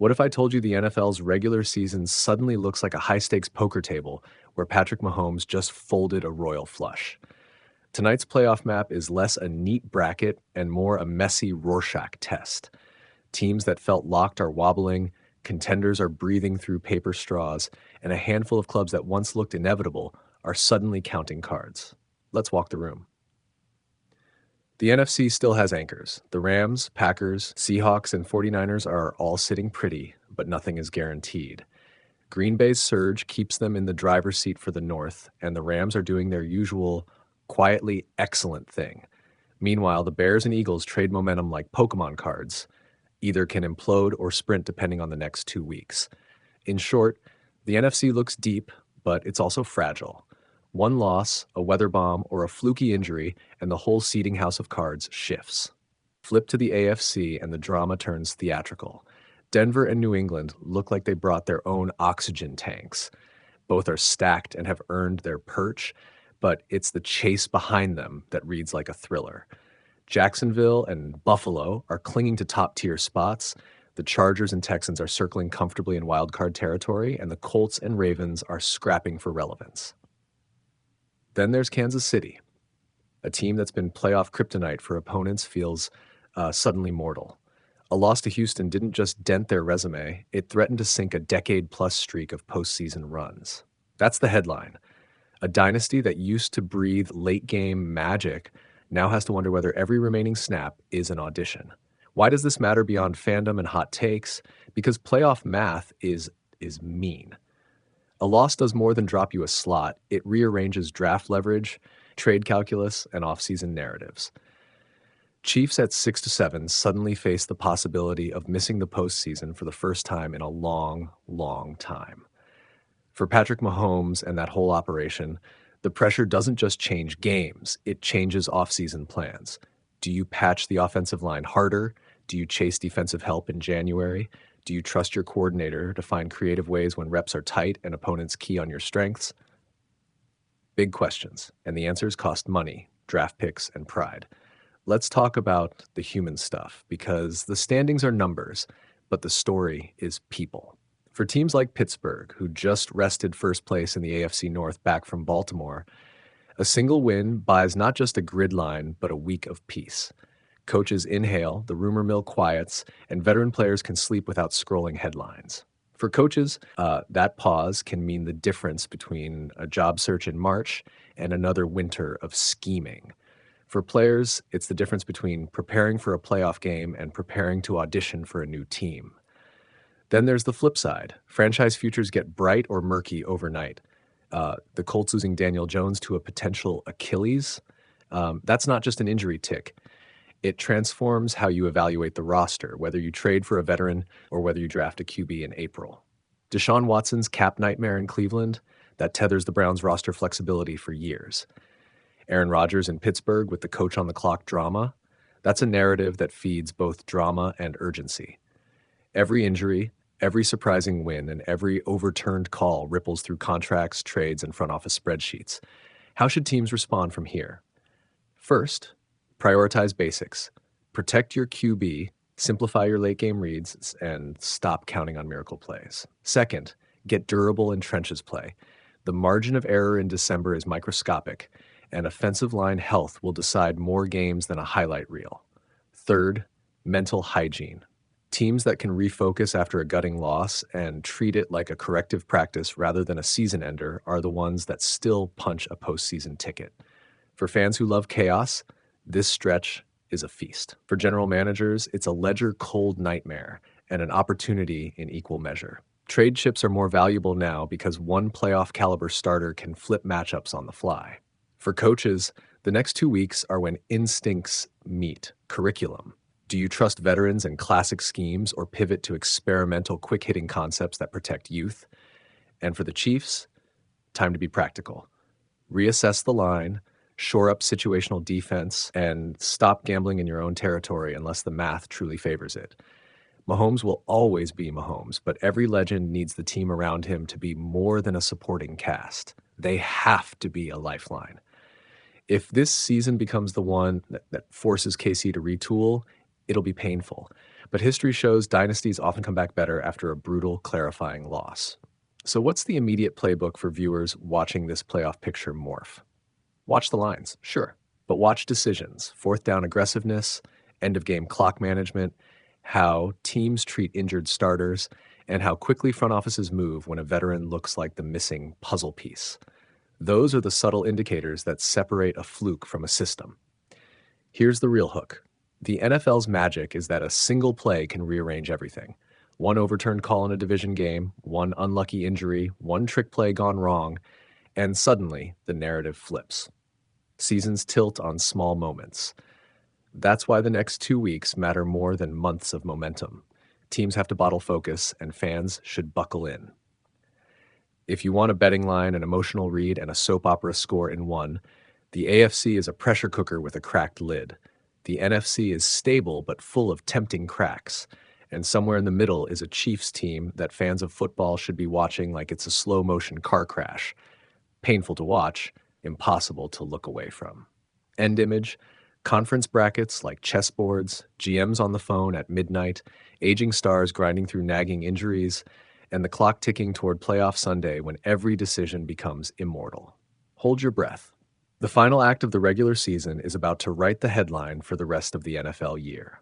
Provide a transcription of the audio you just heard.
What if I told you the NFL's regular season suddenly looks like a high stakes poker table where Patrick Mahomes just folded a royal flush? Tonight's playoff map is less a neat bracket and more a messy Rorschach test. Teams that felt locked are wobbling, contenders are breathing through paper straws, and a handful of clubs that once looked inevitable are suddenly counting cards. Let's walk the room. The NFC still has anchors. The Rams, Packers, Seahawks, and 49ers are all sitting pretty, but nothing is guaranteed. Green Bay's surge keeps them in the driver's seat for the North, and the Rams are doing their usual, quietly excellent thing. Meanwhile, the Bears and Eagles trade momentum like Pokemon cards. Either can implode or sprint depending on the next 2 weeks. In short, the NFC looks deep, but it's also fragile. One loss, a weather bomb, or a fluky injury, and the whole seeding house of cards shifts. Flip to the AFC and the drama turns theatrical. Denver and New England look like they brought their own oxygen tanks. Both are stacked and have earned their perch, but it's the chase behind them that reads like a thriller. Jacksonville and Buffalo are clinging to top-tier spots. The Chargers and Texans are circling comfortably in wildcard territory, and the Colts and Ravens are scrapping for relevance. Then there's Kansas City. A team that's been playoff kryptonite for opponents feels suddenly mortal. A loss to Houston didn't just dent their resume, it threatened to sink a decade-plus streak of postseason runs. That's the headline. A dynasty that used to breathe late-game magic now has to wonder whether every remaining snap is an audition. Why does this matter beyond fandom and hot takes? Because playoff math is mean. A loss does more than drop you a slot. It rearranges draft leverage, trade calculus, and offseason narratives. Chiefs at 6-7 suddenly face the possibility of missing the postseason for the first time in a long, long time. For Patrick Mahomes and that whole operation, the pressure doesn't just change games, it changes offseason plans. Do you patch the offensive line harder? Do you chase defensive help in January? Do you trust your coordinator to find creative ways when reps are tight and opponents key on your strengths? Big questions, and the answers cost money, draft picks, and pride. Let's talk about the human stuff, because the standings are numbers, but the story is people. For teams like Pittsburgh, who just wrested first place in the AFC North back from Baltimore, a single win buys not just a grid line, but a week of peace. Coaches inhale, the rumor mill quiets, and veteran players can sleep without scrolling headlines. For coaches, that pause can mean the difference between a job search in March and another winter of scheming. For players, it's the difference between preparing for a playoff game and preparing to audition for a new team. Then there's the flip side. Franchise futures get bright or murky overnight. The Colts losing Daniel Jones to a potential Achilles, that's not just an injury tick. It transforms how you evaluate the roster, whether you trade for a veteran or whether you draft a QB in April. Deshaun Watson's cap nightmare in Cleveland, that tethers the Browns' roster flexibility for years. Aaron Rodgers in Pittsburgh with the coach on the clock drama, that's a narrative that feeds both drama and urgency. Every injury, every surprising win, and every overturned call ripples through contracts, trades, and front office spreadsheets. How should teams respond from here? First, prioritize basics. Protect your QB, simplify your late game reads, and stop counting on miracle plays. Second, get durable in trenches play. The margin of error in December is microscopic, and offensive line health will decide more games than a highlight reel. Third, mental hygiene. Teams that can refocus after a gutting loss and treat it like a corrective practice rather than a season ender are the ones that still punch a postseason ticket. For fans who love chaos, this stretch is a feast. For general managers, it's a ledger cold nightmare and an opportunity in equal measure. Trade chips are more valuable now because one playoff caliber starter can flip matchups on the fly. For coaches, the next 2 weeks are when instincts meet curriculum. Do you trust veterans and classic schemes or pivot to experimental, quick-hitting concepts that protect youth? And for the Chiefs, time to be practical. Reassess the line, shore up situational defense, and stop gambling in your own territory unless the math truly favors it. Mahomes will always be Mahomes, but every legend needs the team around him to be more than a supporting cast. They have to be a lifeline. If this season becomes the one that forces KC to retool, it'll be painful. But history shows dynasties often come back better after a brutal, clarifying loss. So, what's the immediate playbook for viewers watching this playoff picture morph? Watch the lines, sure, but watch decisions, fourth down aggressiveness, end of game clock management, how teams treat injured starters, and how quickly front offices move when a veteran looks like the missing puzzle piece. Those are the subtle indicators that separate a fluke from a system. Here's the real hook. The NFL's magic is that a single play can rearrange everything. One overturned call in a division game, one unlucky injury, one trick play gone wrong, and suddenly the narrative flips. Seasons tilt on small moments. That's why the next 2 weeks matter more than months of momentum. Teams have to bottle focus, and fans should buckle in. If you want a betting line, an emotional read, and a soap opera score in one, the AFC is a pressure cooker with a cracked lid. The NFC is stable but full of tempting cracks. And somewhere in the middle is a Chiefs team that fans of football should be watching like it's a slow-motion car crash. Painful to watch, impossible to look away from. End image, conference brackets like chessboards, GMs on the phone at midnight, aging stars grinding through nagging injuries, and the clock ticking toward playoff Sunday when every decision becomes immortal. Hold your breath. The final act of the regular season is about to write the headline for the rest of the NFL year.